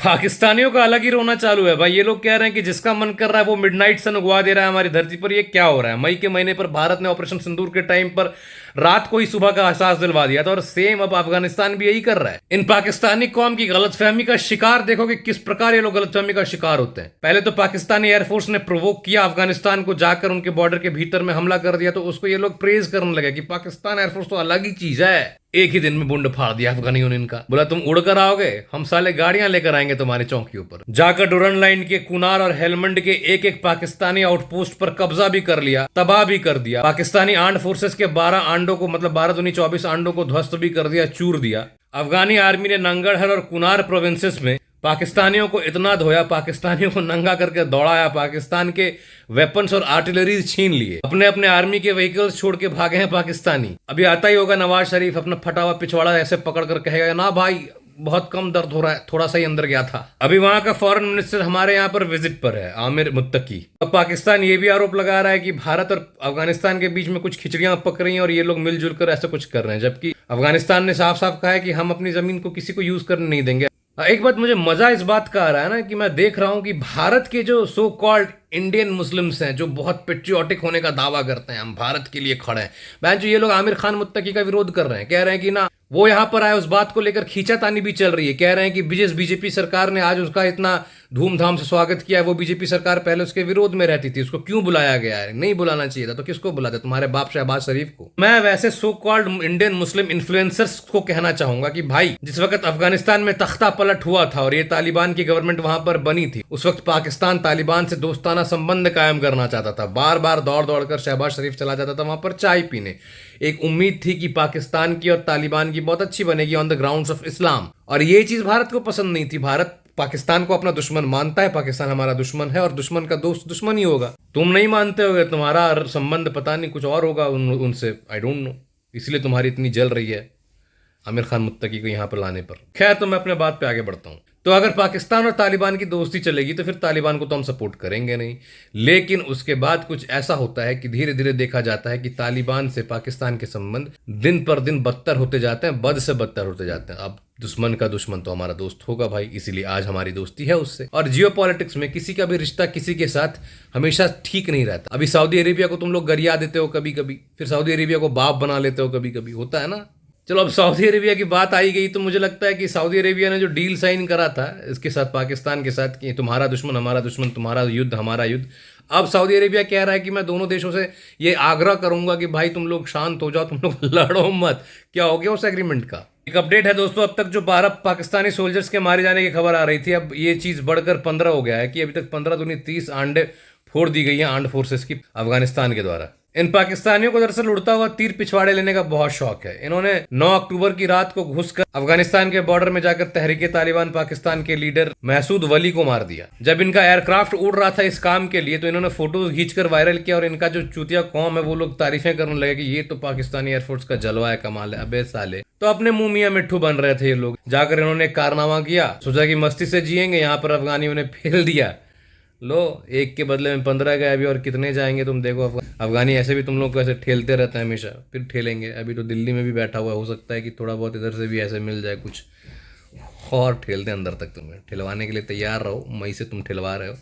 पाकिस्तानियों का अलग ही रोना चालू है भाई। ये लोग कह रहे हैं कि जिसका मन कर रहा है वो मिडनाइट सन उगवा दे रहा है हमारी धरती पर। ये क्या हो रहा है? मई के महीने पर भारत ने ऑपरेशन सिंदूर के टाइम पर रात को ही सुबह का एहसास दिलवा दिया था, और सेम अब अफगानिस्तान भी यही कर रहा है। इन पाकिस्तानी कौम की गलतफहमी का शिकार देखो कि किस प्रकार ये लोग गलतफहमी का शिकार होते हैं। पहले तो पाकिस्तानी एयरफोर्स ने प्रोवोक किया अफगानिस्तान को, जाकर उनके बॉर्डर के भीतर में हमला कर दिया, तो उसको ये लोग प्रेज करने लगे कि पाकिस्तान एयरफोर्स तो अलग ही चीज है। एक ही दिन में बुंड फाड़ दिया अफगानियों ने इनका। बोला तुम उड़कर आओगे, हम साले गाड़ियां लेकर आएंगे तुम्हारे चौकियों पर। जाकर डोरन लाइन के कुनार और हेलमंड के एक एक पाकिस्तानी आउटपोस्ट पर कब्जा भी कर लिया, तबाह भी कर दिया। पाकिस्तानी आर्म्ड फोर्सेस के 12 आंडों को, मतलब 12 दूनी 24 आंडों को ध्वस्त भी कर दिया, चूर दिया। अफगानी आर्मी ने नंगरहर और कुनार प्रोविंसेस में पाकिस्तानियों को इतना धोया, पाकिस्तानियों को नंगा करके दौड़ाया, पाकिस्तान के वेपन्स और आर्टिलरी छीन लिए, अपने अपने आर्मी के व्हीकल्स छोड़ के भागे हैं पाकिस्तानी। अभी आता ही होगा नवाज शरीफ अपना फटा हुआ पिछवाड़ा ऐसे पकड़ कर कहेगा ना भाई बहुत कम दर्द हो रहा है, थोड़ा सा ही अंदर गया था। अभी वहां का फॉरेन मिनिस्टर हमारे यहाँ पर विजिट पर है, आमिर मुत्तकी। अब पाकिस्तान ये भी आरोप लगा रहा है कि भारत और अफगानिस्तान के बीच में कुछ खिचड़ियां पक रही हैं और ये लोग मिलजुल कर ऐसा कुछ कर रहे हैं, जबकि अफगानिस्तान ने साफ साफ कहा है कि हम अपनी जमीन को किसी को यूज करने नहीं देंगे। एक बात मुझे मजा इस बात का आ रहा है ना कि मैं देख रहा हूं कि भारत के जो सो कॉल्ड इंडियन मुस्लिम्स हैं, जो बहुत पेट्रियोटिक होने का दावा करते हैं, हम भारत के लिए खड़े हैं, बहन जो ये लोग आमिर खान मुत्तकी का विरोध कर रहे हैं, कह रहे हैं कि ना वो यहां पर आए, उस बात को लेकर खींचातानी भी चल रही है। कह रहे हैं कि बीजेपी सरकार ने आज उसका इतना धूमधाम से स्वागत किया है, वो बीजेपी सरकार पहले उसके विरोध में रहती थी, उसको क्यों बुलाया गया है? नहीं बुलाना चाहिए था तो किसको बुलाते? तुम्हारे बाप शहबाज शरीफ को। मैं वैसे so called Indian Muslim influencers को कहना चाहूंगा कि भाई जिस वक्त अफगानिस्तान में तख्ता पलट हुआ था और ये तालिबान की गवर्नमेंट वहां पर बनी थी, उस वक्त पाकिस्तान तालिबान से दोस्ताना संबंध कायम करना चाहता था। बार बार दौड़ दौड़ कर शहबाज शरीफ चला जाता था वहां पर चाय पीने। एक उम्मीद थी कि पाकिस्तान की और तालिबान की बहुत अच्छी बनेगी on the grounds of Islam, और ये चीज भारत को पसंद नहीं थी। भारत पाकिस्तान को अपना दुश्मन मानता है, पाकिस्तान हमारा दुश्मन है और दुश्मन का दोस्त दुश्मन ही होगा। तुम नहीं मानते होगे, तुम्हारा संबंध पता नहीं कुछ और होगा उनसे, आई डोंट नो, इसलिए तुम्हारी इतनी जल रही है आमिर खान मुत्तकी को यहां पर लाने पर। खैर, तो मैं अपने बात पे आगे बढ़ता हूं। तो अगर पाकिस्तान और तालिबान की दोस्ती चलेगी तो फिर तालिबान को तो हम सपोर्ट करेंगे नहीं, लेकिन उसके बाद कुछ ऐसा होता है कि धीरे धीरे देखा जाता है कि तालिबान से पाकिस्तान के संबंध दिन पर दिन बदतर होते जाते हैं, बद से बदतर होते जाते हैं। अब दुश्मन का दुश्मन तो हमारा दोस्त होगा भाई, इसीलिए आज हमारी दोस्ती है उससे। और जियोपॉलिटिक्स में किसी का भी रिश्ता किसी के साथ हमेशा ठीक नहीं रहता। अभी सऊदी अरेबिया को तुम लोग गरिया देते हो कभी कभी, फिर सऊदी अरेबिया को बाप बना लेते हो कभी कभी, होता है ना। चलो, अब सऊदी अरेबिया की बात आई गई तो मुझे लगता है कि सऊदी अरेबिया ने जो डील साइन करा था इसके साथ, पाकिस्तान के साथ, कि तुम्हारा दुश्मन हमारा दुश्मन, तुम्हारा युद्ध हमारा युद्ध, अब सऊदी अरेबिया कह रहा है कि मैं दोनों देशों से ये आग्रह करूंगा कि भाई तुम लोग शांत हो जाओ, तुम लोग लड़ो मत। क्या हो गया उस एग्रीमेंट का? एक अपडेट है दोस्तों, अब तक जो 12 पाकिस्तानी सोल्जर्स के मारे जाने की खबर आ रही थी, अब ये चीज बढ़कर 15 हो गया है कि अभी तक 15 दूनी 30 आंडे फोड़ दी गई है आर्म्ड फोर्सेस की अफगानिस्तान के द्वारा। इन पाकिस्तानियों को दरअसल उड़ता हुआ तीर पिछवाड़े लेने का बहुत शौक है। इन्होंने 9 अक्टूबर की रात को घुसकर अफगानिस्तान के बॉर्डर में जाकर तहरीके तालिबान पाकिस्तान के लीडर महसूद वली को मार दिया। जब इनका एयरक्राफ्ट उड़ रहा था इस काम के लिए तो इन्होंने फोटोज खींचकर वायरल किया, और इनका जो चूतिया कौम है वो लोग तारीफें करने लगे कि ये तो पाकिस्तानी एयरफोर्स का जलवा है, कमाल है। अबे साले, तो अपने मुंह मियां मिट्ठू बन रहे थे ये लोग। जाकर इन्होंने एक कारनामा किया, सोचा कि मस्ती से जिएंगे, यहाँ पर अफगानियों ने फेल दिया। लो, एक के बदले में 15 गए अभी, और कितने जाएंगे तुम देखो। अफगानी ऐसे भी तुम लोग को ऐसे ठेलते रहते हैं हमेशा, फिर ठेलेंगे। अभी तो दिल्ली में भी बैठा हुआ, हो सकता है कि थोड़ा बहुत इधर से भी ऐसे मिल जाए कुछ, और ठेलते अंदर तक। तुम्हें ठिलवाने के लिए तैयार रहो, मई से तुम ठिलवा रहे हो,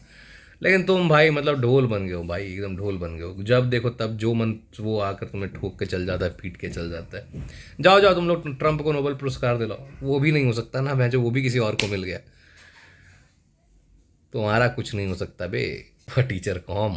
लेकिन तुम भाई मतलब ढोल बन गए हो भाई, एकदम ढोल बन गए हो। जब देखो तब जो मन वो आकर तुम्हें ठोक के चल जाता है, पीट के चल जाता है। जाओ जाओ, तुम लोग ट्रंप को नोबेल पुरस्कार दिलाओ, वो भी नहीं हो सकता ना भैंचो, वो भी किसी और को मिल गया। तुम्हारा कुछ नहीं हो सकता बे टीचर कॉम।